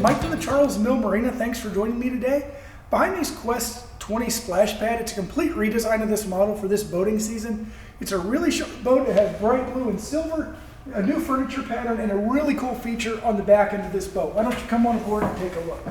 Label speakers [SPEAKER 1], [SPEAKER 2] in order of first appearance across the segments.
[SPEAKER 1] Mike from the Charles Mill Marina. Thanks for joining me today. Behind these Qwest 20 Splash Pad, it's a complete redesign of this model for this boating season. It's a really short boat. It has bright blue and silver, a new furniture pattern, and a really cool feature on the back end of this boat. Why don't you come on board and take a look.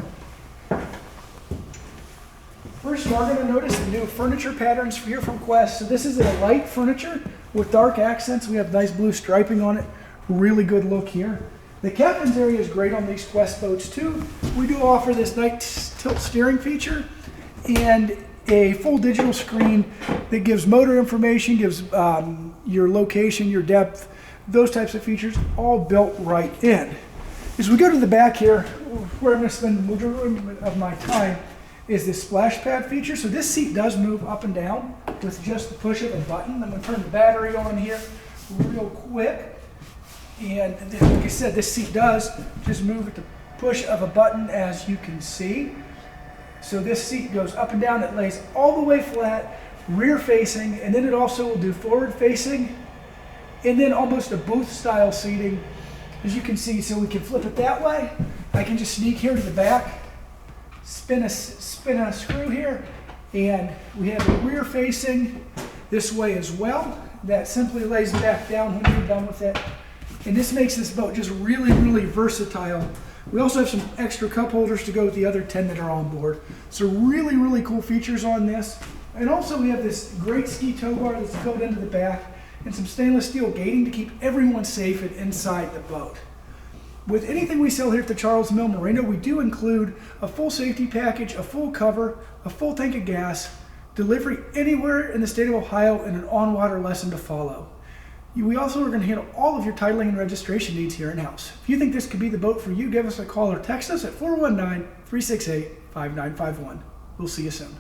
[SPEAKER 1] First, you are going to notice the new furniture patterns here from Qwest. So this is a light furniture with dark accents. We have nice blue striping on it. Really good look here. The captain's area is great on these Qwest boats too. We do offer this night tilt steering feature and a full digital screen that gives motor information, gives your location, your depth, those types of features, all built right in. As we go to the back here, where I'm going to spend the majority of my time, is this splash pad feature. So this seat does move up and down with just the push of a button. I'm going to turn the battery on here real quick. And like I said, this seat does just move at the push of a button, as you can see. So this seat goes up and down. It lays all the way flat, rear facing, and then it also will do forward facing, and then almost a booth style seating, as you can see. So we can flip it that way. I can just sneak here to the back, spin a screw here, and we have a rear facing this way as well. That simply lays back down when you're done with it. And this makes this boat just really, really versatile. We also have some extra cup holders to go with the other 10 that are on board. So really, really cool features on this. And also we have this great ski tow bar that's built into the back and some stainless steel gating to keep everyone safe and inside the boat. With anything we sell here at the Charles Mill Marina, we do include a full safety package, a full cover, a full tank of gas, delivery anywhere in the state of Ohio, and an on-water lesson to follow. We also are going to handle all of your titling and registration needs here in-house. If you think this could be the boat for you, give us a call or text us at 419-368-5951. We'll see you soon.